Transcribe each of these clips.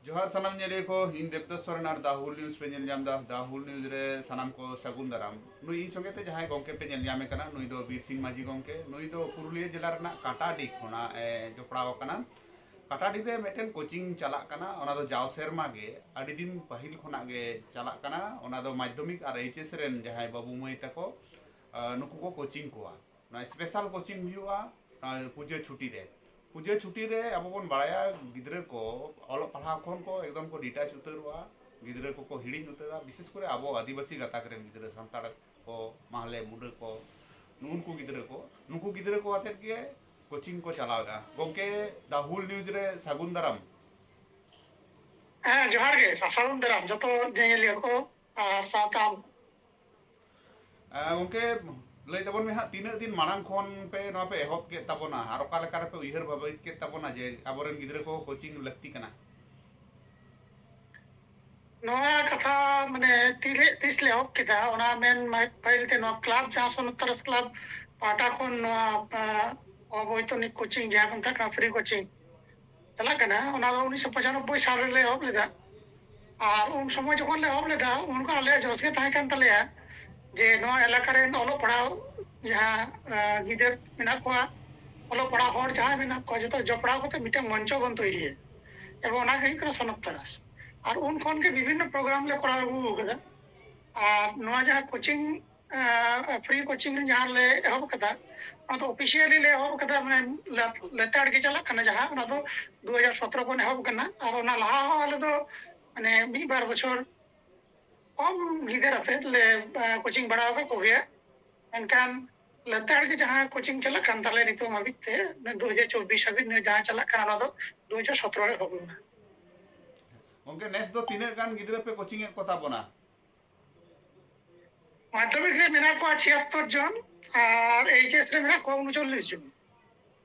जोहार सनम नेले को इन देवदत्त सोरेन और दाहुल न्यूज़ पे नेल जाम दा दाहुल न्यूज़ रे सनम को सगुन दाराम नुई इन संगे ते जहां गोंके पे नेल जामे कना नुई दो बीर सिंह माझी गोंके नुई दो पुरुलिया जिला रना काटाडी खोना जोपड़ाव कना काटाडी दे मेटेन कोचिंग चला कना ओना दो जाव सेरमा गे अडी दिन पहिल खोना गे चला कना ओना दो माध्यमिक और एचएस रेन जहां बाबू मई तको नुकु को कोचिंग कोआ ना स्पेशल कोचिंग हुआ पूजा छुट्टी रे पूजा छुट्टी रे अब बन बाया गिद्रे को ऑल पढ़ा खन को एकदम को डिटाच उतरवा गिद्रे को हिड़ी उतरा विशेष करे अब आदिवासी गाताक रेन गिद्रे संताड़ को माहले मुडे को नुकु गिद्रे को आते के कोचिंग को चलागा गोंके दाहुल न्यूज़ रे सगुन दाराम जोहार गे सागुन दाराम जो जेलिया को और साताम गोंके लय तबन में हाँ तीन दिन मांग खन पे नवा पे एहब के तबना और ओका लेका रे पे उइहर भाबित के तबना जे आबोरेन गिद्रे को कोचिंग लगती कना नवा कथा माने तीस ले एहब केदा ओना मेन पहल ते नवा क्लब जहां सन तरस क्लब पाटा खन नवा अबैतनिक कोचिंग जहां कंता का फ्री कोचिंग चला कना ओना 1995 साल रे ले एहब लेदा और उन समय जखन ले एहब लेदा उनका आले जोश के ताहे कान तलेया जे नवा इलाका रे ओलो पढ़ाओ जहां गिदर मेना को ओलो पढ़ा हर जहां मेना को जतो जपड़ाव को मिटे मंच बन तैरी एवं ओना गई कर सनक तरस और उन खन के विभिन्न प्रोग्राम ले करा हु कदा और नवा जहां कोचिंग फ्री कोचिंग जहां ले एहब कदा ओना तो ऑफिशियली ले एहब कदा माने लेताड़ के चला कना जहां ओना तो 2017 को एहब कना और ओना लहा हो आले तो माने मी बार बछर कम गिदर आते ले कोचिंग बढ़ावा को गया एनकान लेताड़ के जहां कोचिंग चला कान ताले नितो माबिते 2024 हाबि ने जहां चला कान ओना तो 2017 रे होबना गोंके नेस दो तीन गान गिद्रे पे कोचिंग ए कोता बना माध्यमिक रे मेना को 76 जन और एचएस रे मेना को 39 जन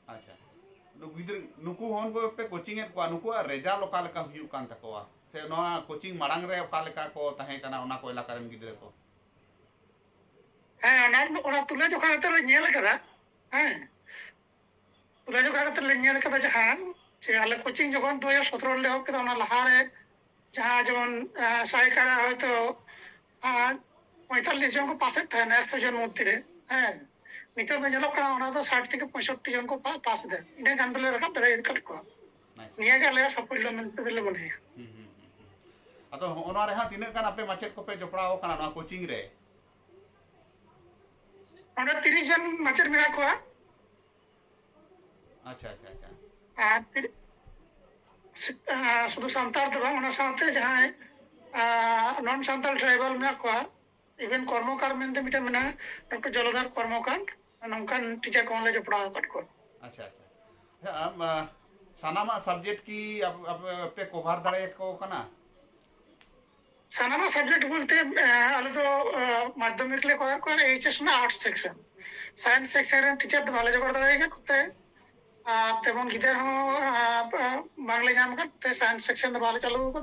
अच्छा गिद्रे नुकु हन को पे कोचिंग ए को नुकु रेजाल्ट ओका लेका हुयु कान तकोआ से नोआ कोचिंग मांग रे ओका लेका को ताहे कना ओना को इलाका रेन गिद्रे को ओना तुले जोखा कते ले नेल कदा तुले जोखा कते ले नेल कदा जहां जे आले कोचिंग जखन 2017 ले हो कदा ओना लहा रे जहां जवन साइकारा होतो 45 जन को पास था 100 जन मध्य रे नितो में जलो का ओना तो 60 থেকে 65 जन को पास दे इने गांदले रखा दरे कट को निया के ले सफल मन पे ले बने अतो ओना रे हा तिने कान आपे माचेत को पे जोपड़ाओ काना ना कोचिंग रे ओना 30 जन माचेत मेरा को अच्छा अच्छा अच्छा शुद्ध सान्ताल तो बंग साथे जहां नॉन सान्ताल ट्राइबल में को इवन कर्मकार मेनते मिटा मेना डॉक्टर जलधर कर्मकार नंकान टीचर को ले जपड़ा कट को अच्छा अच्छा अब सनामा सब्जेक्ट की अब पे कवर दाड़े को कना सनामा सब्जेक्ट बोलते आले तो माध्यमिक ले कवर को एचएस में आर्ट्स सेक्शन साइंस सेक्शन रे टीचर तो भालो जगड़ दाड़े करते तेमन गिदर हो बांग्ला नाम का साइंस सेक्शन दो भालो चालू को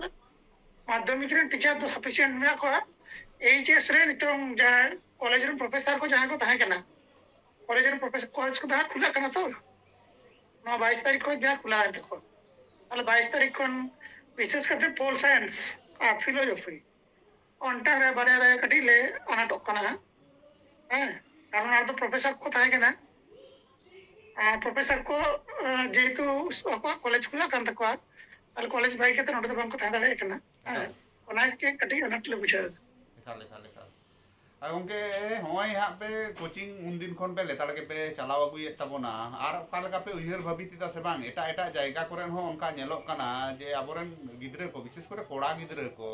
माध्यमिक रे टीचर तो सफिशिएंट में को एचएस रे नितों जा कॉलेज रे प्रोफेसर को जहां को ताहे कना कॉलेज रे प्रोफेसर कॉलेज को दा खुला कना तो 22 तारीख को जा खुला है देखो अल 22 तारीख को विशेष करके पोल साइंस फिलोसफी ओंटा रे बारे रे कटी ले आना टोकना है कारण आर तो प्रोफेसर को ताहे कना प्रोफेसर को जेतु कॉलेज खुला कान तको अल कॉलेज भाई के नोट तो बंक ताहे दाड़े कना ओना के कटी अनट ले बुझा लेखा लेखा लेखा गोंके होय हा पे कोचिंग उन दिन खन पे लेताड़ के पे चलाव अगुए तबना और ओका लेका पे उइहर भाबितिता से बांग एटा एटा जायगा करेन हो उनका नेलोक कना जे आबोरेन गिद्रे को विशेष करे कोड़ा गिद्रे को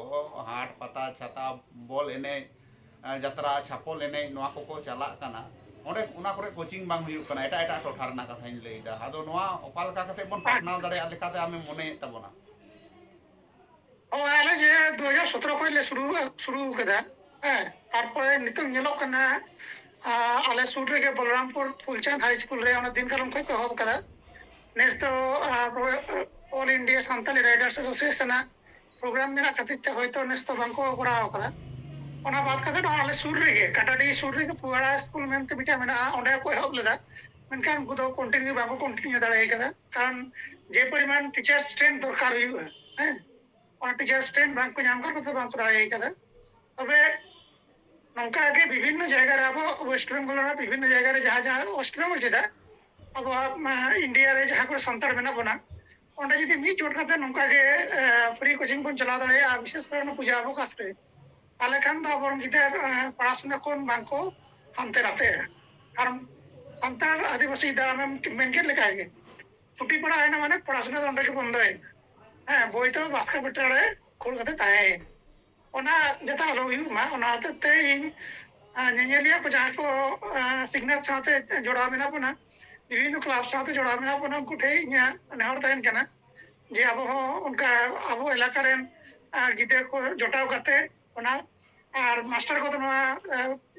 हाट पता छाता बॉल एने जत्रा छापल एने नोआ को चला कना ओंडे उना करे कोचिंग बांग हुयु कना एटा एटा टोठा रना कथाइन लेइदा आदो नोआ ओका लेका कते बन पासनाव दाड़े लेकाते आमे मोने तबना ओ आले जे 2017 को ले शुरू कदा तारपरे नितो नेलोक कना आले सुर रे बलरामपुर फुलचंद हाई स्कूल रे ओना दिन कालम को एहब कदा नेस तो all India Santali writers association programme मेरा खातिर ते होयतो नेस तो बांको कराव कदा ओना बात कदा आले सुर रे काटाडी सुर रे पुआड़ा स्कूल मेनते बिटा मेना ओंडे को एहब लेदा मेनकान गुदो कंटिन्यू बांको कंटिन्यू दाड़े कदा कारण जे परिमाण टीचर स्ट्रेंथ दरकार हुआ ᱚᱱᱟ ᱴᱤᱪᱟᱨ ᱥᱴᱮᱱ ᱵᱟᱝ ᱠᱚ ᱧᱟᱢ ᱠᱟᱫᱟ ᱵᱟᱝ ᱠᱚ ᱫᱟᱲᱮ ᱠᱟᱫᱟ ᱛᱚᱵᱮ ᱱᱚᱝᱠᱟ ᱜᱮ ᱵᱤᱵᱷᱤᱱᱱᱚ ᱡᱟᱭᱜᱟ ᱨᱮ ᱟᱵᱚ ᱳᱭᱮᱥᱴ ᱵᱮᱝᱜᱚᱞ ᱨᱮ ᱵᱤᱵᱷᱤᱱᱱᱚ ᱡᱟᱭᱜᱟ ᱨᱮ ᱡᱟᱦᱟᱸ ᱳᱭᱮᱥᱴ ᱵᱮᱝᱜᱚल ᱪᱮᱫᱟᱜ ᱟᱵᱚᱣᱟᱜ ᱤন্ডিয়া রে যাহা করে সান্তার মেনা বনা ওটা যদি মিট জোট কাতে নংকা গে ফ্রি কোচিং বন চালাও দাঁড়ায় আর বিশেষ করে পূজা অবকাশ রে তাহলে খান তো আবার গিদার পড়াশোনা কোন বাংকো হানতে রাতে কারণ সান্তার আদিবাসী দ্বারা মেনকেট লেখা है ছুটি পড়া হয় না মানে পড়াশোনা অনেক বন্ধ হয় হ্যাঁ বই তো বাস্কা বেটারে খুল কাতে তাহে ওনা যেটা হলো মা ওনা হতে in ñeñelia ko jaha ko signat saate jodaw mena bona বিভিন্ন ক্লাব সাথে জড়াও মেনা বনা উনকু ঠেই ইᱧᱟ নেহর তাহেন kana যে আবো উনকা আবো এলাকা রেন গিদ্রাᱹ ko জটাও কাতে ওনা আর মাস্টার ko নয়া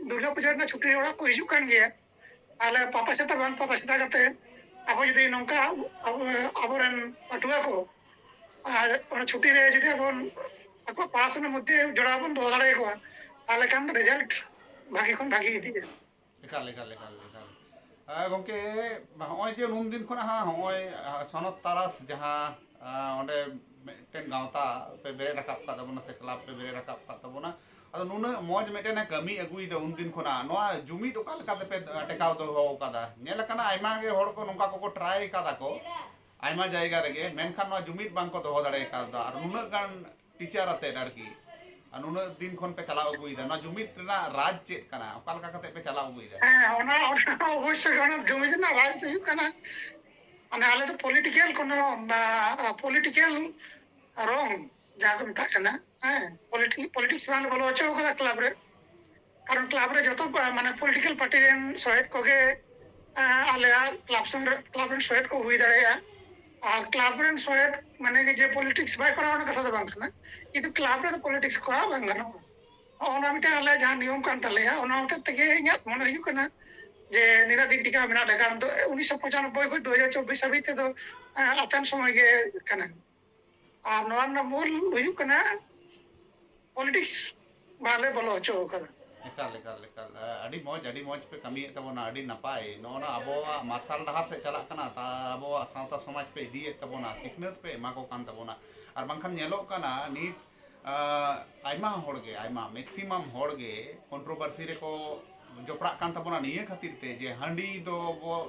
দুর্গা পূজা ᱨᱮᱱᱟᱜ ছুটি ওড়ᱟ ko hijuk kan geya তাহলে পাতা সাথে বান পাতা সাথে কাতে আবো যদি নংকা আবো রেন পাটুয়া ko আর ওনা ছুটি রে যদি আবন ako পড়াশোনার মধ্যে জড়াও বন দো দাঁড়ায় ko তাহলে kan রেজাল্ট ভাগি খন ভাগি ইদি একাল একাল একাল একাল গᱚᱝᱠᱮ ᱦᱚᱸᱜᱼᱚᱭ ᱡᱮ ᱱᱩᱱ ᱫᱤᱱ ᱠᱷᱚᱱᱟᱜ ᱦᱚᱸᱜᱼᱚᱭ ᱥᱚᱱᱚᱛ ᱛᱟᱨᱟᱥ ᱡᱟᱦᱟᱸ ᱚᱸᱰᱮ ᱢᱤᱫᱴᱮᱱ ᱜᱟᱶᱛᱟ ᱯᱮ ᱵᱮᱨᱮᱫ ᱨᱟᱠᱟᱵ ᱠᱟᱜ ᱛᱟᱵᱚᱱᱟ ᱥᱮ ᱠᱞᱟᱵ ᱯᱮ ᱵᱮᱨᱮᱫ ᱨᱟᱠᱟᱵ ᱠᱟᱜ ᱛᱟᱵᱚᱱᱟ ᱟᱫᱚ ᱱᱩᱱᱟᱹᱜ ᱢᱚᱡᱽ ᱢᱤᱫᱴᱮᱱ ᱠᱟᱹᱢᱤ ᱟᱹᱜᱩᱭᱮᱫᱟ ᱩᱱ ᱫᱤᱱ ᱠᱷᱚᱱᱟᱜ ᱱᱚᱣᱟ ᱡᱩᱢᱤᱫ ᱚᱠᱟ ᱞᱮᱠᱟ ᱛᱮᱯᱮ ᱴᱮᱠᱟᱣ ᱫᱚᱦᱚ ᱠᱟᱫᱟ ᱧᱮᱞ ᱟᱠᱟᱱᱟ ᱟᱭᱢᱟ ᱜᱮ ᱦᱚᱲ ᱠᱚ ᱱᱚᱝᱠᱟ ᱠᱚᱠᱚ ᱴᱨᱟᱭ ᱠᱟᱫᱟ ᱠᱚ ᱟᱭᱢᱟ ᱡᱟᱭᱜᱟ ᱨᱮᱜᱮ ᱢᱮᱱᱠᱷᱟᱱ ᱱᱚᱣᱟ ᱡᱩᱢᱤᱫ ᱵᱟᱝᱠᱚ ᱫᱚᱦᱚ ᱫᱟᱲᱮ ᱠᱟᱣᱫᱟ ᱟᱨ ᱱᱩᱱᱟᱹᱜ ᱜᱟᱱ ᱴᱤᱪᱟᱨ ᱟᱛᱮᱫ ᱟᱨᱠᱤ আর নুনাᱹᱜ দিন খন পে চালাও আগুইদা না জুমিদ রেনাᱜ রাজ চেত কানা ওকা লেকা কাতে পে চালাও আগুইদা হ্যাঁ ওনা অবশ্যই কারণ জমি না রাজ তো হুᱭᱩᱜ ᱠᱟᱱᱟ মানে আলে তো পলিটিক্যাল কোনো পলিটিক্যাল রং যা কো মেতাᱜ ᱠᱟᱱᱟ হ্যাঁ পলিটিক্স বাং বলো হচ্ছে ওকা ক্লাব রে কারণ ক্লাব রে যত মানে পলিটিক্যাল পার্টি রেন সহায়ত কোগে আলে ক্লাব রেন সহায়ত কো হুই দাঁড়ায়া আর ক্লাব রেন সহায়ত মানে যে পলিটিক্স বাই করা অনেক কথা তো বাং ᱠᱟᱱᱟ কিন্তু ক্লাব রে তো পলিটিক্স করা বাং গানোᱜᱼᱟ ᱚᱱᱟ ᱢᱤᱫᱴᱟᱝ ᱟᱞᱮ ᱡᱟᱦᱟᱸ ᱱᱤᱭᱚᱢ ᱠᱟᱱ ᱛᱟᱞᱮᱭᱟ ᱚᱱᱟ ᱦᱚᱛᱮᱡ ᱛᱮᱜᱮ ᱤᱧᱟᱹᱜ ᱢᱚᱱᱮ ᱦᱩᱭᱩᱜ ᱠᱟᱱᱟ যে নিরাদিক টিকা মেনা ঢাকা 1995 ᱠᱷᱚᱱ 2024 ᱦᱟᱹᱵᱤᱡ ᱛᱮᱫᱚ ᱟᱛᱟᱱ ᱥᱚᱢᱚᱭ ᱜᱮ ᱠᱟᱱᱟ আর ᱱᱚᱣᱟ ᱨᱮᱱᱟᱜ ᱢᱩᱞ ᱦᱩᱭᱩᱜ ᱠᱟᱱᱟ ᱯᱚᱞᱤᱴᱤক্স ᱵᱟᱞᱮ ᱵᱚᱞᱚ ᱦᱚᱪᱚ ᱟᱠᱟᱫᱟ ᱮᱠᱟᱞ ᱮᱠᱟᱞ ᱮᱠᱟᱞ ᱟᱹᱰᱤ ᱢᱚᱡᱽ ᱯᱮ ᱠᱟᱹᱢᱤᱭᱮᱫ ᱛᱟᱵᱚᱱᱟ ᱟᱹᱰᱤ ᱱᱟᱯᱟᱭ ᱱᱚᱜᱼᱚ ᱟᱵᱚᱣᱟᱜ ᱢᱟᱨᱥᱟᱞ ᱰᱟᱦᱟᱨ ᱥᱮᱫ ᱪᱟᱞᱟᱜ ᱠᱟᱱᱟ তা ᱟᱵᱚᱣᱟᱜ ᱥᱟᱶᱛᱟ ᱥᱚᱢᱟᱡᱽ ᱯᱮ ᱤᱫᱤᱭᱮᱫ ᱛᱟᱵᱚᱱᱟ ᱥᱤᱠᱷᱱᱟᱹᱛ ᱯᱮ ᱮᱢᱟ ᱠᱚ ᱠᱟᱱ ᱛᱟᱵᱚᱱᱟ ᱟᱨ ᱵᱟᱝᱠᱷᱟᱱ ᱧᱮᱞᱚᱜ ᱠᱟᱱᱟ ᱱᱤᱛ ᱟᱭᱢᱟ ᱦᱚᱲᱜᱮ ᱟᱭᱢᱟ ᱢᱮᱠᱥᱤᱢᱟᱢ ᱦᱚᱲᱜᱮ ᱠᱚᱱᱴᱨᱳভাᱨᱥᱤ ᱨᱮᱠᱚ ᱡᱚᱯᱲᱟᱜ ᱠᱟᱱ ᱛᱟᱵᱚᱱᱟ ᱱᱤᱭᱟᱹ ᱠᱷᱟᱹᱛᱤᱨ ᱛᱮ ᱡᱮ ᱦᱟᱺᱰᱤ ᱫᱚ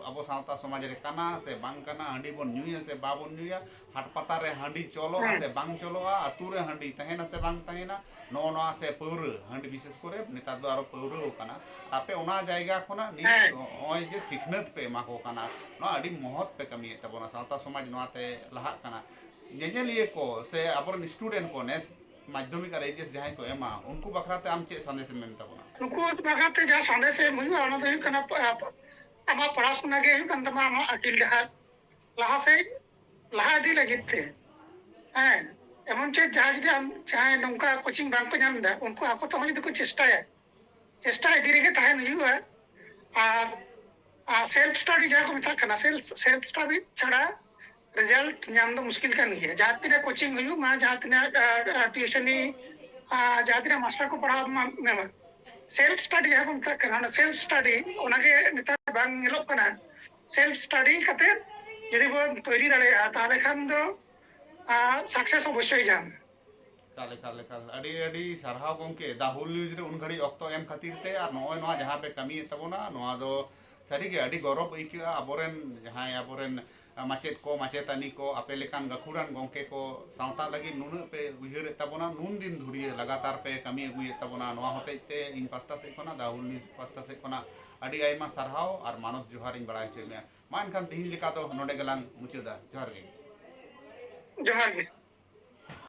ᱟᱵᱚ ᱥᱟᱶᱛᱟ ᱥᱚᱢᱟᱡᱽ ᱨᱮ ᱠᱟᱱᱟ ᱥᱮ ᱵᱟᱝ ᱠᱟᱱᱟ ᱦᱟᱺᱰᱤ ᱵᱚᱱ ᱧᱩᱭᱟ ᱥᱮ ᱵᱟᱵᱚᱱ ᱧᱩᱭᱟ ᱦᱟᱴ ᱯᱟᱛᱟ ᱨᱮ ᱦᱟᱺᱰᱤ ᱪᱚᱞᱚᱜᱼᱟ ᱥᱮ ᱵᱟᱝ ᱪᱚᱞᱚᱜᱼᱟ ᱟᱹᱛᱩ ᱨᱮ ᱦᱟᱺᱰᱤ ᱛᱟᱦᱮᱱᱟ ᱥᱮ ᱵᱟᱝ ᱛᱟᱦᱮᱱᱟ ᱱᱚᱜᱼᱚ ᱱᱚᱣᱟ ᱥᱮ ᱯᱟᱹᱣᱨᱟᱹ ᱦᱟᱺᱰᱤ ᱵᱤᱥᱮᱥ ᱠᱚᱨᱮ ᱱᱮᱛᱟᱨ ᱫᱚ ᱟᱨᱚ ᱯᱟᱹᱣᱨᱟᱹ ᱠᱟᱱᱟ ᱟᱯᱮ ᱚᱱᱟ ᱡᱟᱭᱜᱟ ᱠᱷᱚᱱᱟᱜ ᱱᱤᱛ ᱱᱚᱜᱼᱚᱭ ᱡᱮ ᱥᱤᱠᱷᱱᱟᱹᱛ ᱯᱮ ᱮᱢᱟ ᱠᱚ ᱠᱟᱱᱟ ᱱᱚᱣᱟ ᱟᱹᱰᱤ ᱢᱚᱦᱚᱛ ᱯᱮ ᱠᱟᱹᱢᱤᱭᱮᱫ ᱛᱟᱵᱚᱱᱟ ᱥᱟᱶᱛᱟ ᱥᱚᱢᱟᱡᱽ ᱱᱚᱣᱟᱛᱮ ᱞᱟᱦᱟᱜ ᱠᱟᱱᱟ ᱧᱮᱧᱮᱞᱤᱭᱟᱹ ᱠᱚ ᱥᱮ ᱟᱵᱚᱨᱮᱱ ᱥᱴᱩᱰᱮন্ট ᱠᱚ ᱱᱮᱥ ᱢᱟᱫᱽᱫᱷᱚᱢᱤᱠ ᱟᱨ এইচএস ᱡᱟᱦᱟᱸᱭ ᱠᱚ ᱮᱢᱟ ᱩᱱᱠᱩ ᱵᱟᱠᱷᱨᱟᱛᱮ ᱟᱢ ᱪᱮᱫ ᱥᱟᱸᱫᱮᱥᱮᱢ ᱮᱢ ᱛᱟᱵᱚᱱᱟ ᱱᱩᱠᱩ ᱵᱟᱠᱷᱨᱟᱛᱮ ᱡᱟᱦᱟᱸ ᱥᱟᱸᱫᱮᱥ ᱮᱢ ᱦᱩᱭᱩᱜᱼᱟ ᱚᱱᱟ ᱫᱚ ᱦᱩᱭᱩᱜ ᱠᱟᱱᱟ ᱟᱢᱟᱜ ᱯᱚᱲᱟশোনা ᱜᱮ ᱦᱩᱭᱩᱜ ᱠᱟᱱ ᱛᱟᱢᱟ ᱟᱢᱟᱜ ᱟᱹᱠᱤᱞ ᱰᱟᱦᱟᱨ ᱞᱟᱦᱟ ᱥᱮᱫ ᱞᱟᱦᱟ ᱤᱫᱤ ᱞᱟᱹᱜᱤᱫ ᱛᱮ ᱦᱮᱸ ᱮᱢᱚᱱ ᱪᱮᱫ ᱡᱟᱦᱟᱸ ᱡᱩᱫᱤ ᱟᱢ ᱡᱟᱦᱟᱸᱭ ᱱᱚᱝᱠᱟ ᱠᱳᱪᱤᱝ ᱵᱟᱝᱠᱚ ᱧᱟᱢ ᱮᱫᱟ ᱩᱱᱠᱩ ᱟᱠᱚ ᱛᱮᱦᱚᱸ ᱡᱩᱫᱤ ᱠᱚ ᱪᱮᱥᱴᱟᱭᱟ চেষ্টা ইদি রেখে তাহেন হুᱭᱩᱜᱼᱟ আর সেলফ স্টাডি যাহা কো মেতাᱜ ᱠᱟᱱᱟ সেলফ স্টাডি ছাড়া রেজাল্ট ᱧᱟᱢ ᱫᱚ মুশকিল kan gᱮᱭᱟ ᱡᱟᱦᱟᱸ ᱛᱤᱱᱟᱹᱜ কোচিং ᱦᱩᱭᱩᱜ ᱢᱟ ᱡᱟᱦᱟᱸ ᱛᱤᱱᱟᱹᱜ টিউশনি ᱡᱟᱦᱟᱸ ᱛᱤᱱᱟᱹᱜ ᱢᱟস্টার ᱠᱚ ᱯᱟᱲᱦᱟᱣ ᱢᱮᱢᱟ সেলফ স্টাডি যাহা ᱠᱚ ᱢᱮᱛᱟᱜ ᱠᱟᱱᱟ ᱚᱱᱟ সেলফ স্টাডি ᱚᱱᱟᱜᱮ ᱱᱮᱛᱟᱨ ᱵᱟᱝ ᱧᱮᱞᱚᱜ ᱠᱟᱱᱟ সেলফ স্টাডি ᱠᱟᱛᱮ ᱡᱩᱫᱤ ᱵᱚᱱ ᱛᱚᱭরি ᱫᱟᱲᱮᱭᱟᱜᱼᱟ ᱛᱟᱦᱞᱮ ᱠᱷᱟᱱ ᱫᱚ সাকসেস অবশ্যই ᱧᱟᱢ ᱮᱠᱟᱞ ᱮᱠᱟᱞ ᱮᱠᱟᱞ ᱟᱹᱰᱤ ᱥᱟᱨᱦᱟᱣ ᱜᱚᱝᱠᱮ ᱫᱟ ᱦᱩᱞ ᱱᱤᱭᱩᱡᱽ ᱨᱮ ᱩᱱ ᱜᱷᱟᱹᱲᱤᱡ ᱚᱠᱛᱚ ᱮᱢ ᱠᱷᱟᱹᱛᱤᱨ ᱛᱮ ᱟᱨ ᱱᱚᱜᱼᱚᱭ ᱱᱚᱣᱟ ᱡᱟᱦᱟᱸ ᱯᱮ ᱠᱟᱹᱢᱤᱭᱮᱫ ᱛᱟᱵᱚᱱᱟ ᱱᱚᱣᱟ ᱫᱚ ᱥᱟᱹᱨᱤᱜᱮ ᱟᱹᱰᱤ ᱜᱚᱨᱚᱵ ᱟᱹᱭᱠᱟᱹᱜᱼᱟ ᱟᱵᱚᱨᱮᱱ ᱡᱟᱦᱟᱸᱭ ᱟᱵᱚᱨᱮᱱ ᱢᱟᱪᱮᱫ ᱠᱚ ᱢᱟᱪᱮᱛᱟᱹᱱᱤ ᱠᱚ ᱟᱯᱮ ᱞᱮᱠᱟᱱ ᱜᱟᱹᱠᱷᱩᱲᱟᱱ ᱜᱚᱝᱠᱮ ᱠᱚ ᱥᱟᱶᱛᱟ ᱞᱟᱹᱜᱤᱫ ᱱᱩᱱᱟᱹᱜ ᱯᱮ ᱩᱭᱦᱟᱹᱨᱮᱫ ᱛᱟᱵᱚᱱᱟ ᱱᱩᱱ ᱫᱤᱱ ᱫᱷᱩᱨᱤᱭᱟᱹ ᱞᱟᱜᱟᱛᱟᱨ ᱯᱮ ᱠᱟᱹᱢᱤ ᱟᱹᱜᱩᱭᱮᱫ ᱛᱟᱵᱚᱱᱟ ᱱᱚᱣᱟ ᱦᱚᱛᱮᱡ te ᱤᱧ ᱯᱟᱥᱴᱟ ᱥᱮᱫ ᱠᱷᱚᱱᱟᱜ ᱫᱟ ᱦᱩᱞ ᱱᱤᱭᱩᱡᱽ ᱯᱟᱥᱴᱟ ᱥᱮᱫ ᱠᱷᱚᱱᱟᱜ ᱟᱹᱰᱤ ᱟᱭᱢᱟ ᱥᱟᱨᱦᱟᱣ ᱟᱨ ᱢᱟᱱᱚᱛ ᱡᱚᱦᱟᱨᱤᱧ ᱵᱟᱲᱟᱭ ᱦᱚᱪᱚᱭᱮᱫ ᱢᱮᱭᱟ ᱢᱟ ᱮᱱᱠᱷᱟᱱ ᱛᱤᱦᱤᱧ ᱞᱮᱠᱟ ᱫᱚ ᱱᱚᱰᱮ ᱜᱮᱞᱟᱝ ᱢᱩᱪᱟᱹᱫᱟ ᱡᱚᱦᱟᱨ ᱜᱮ ᱡᱚᱦᱟᱨ ᱜᱮ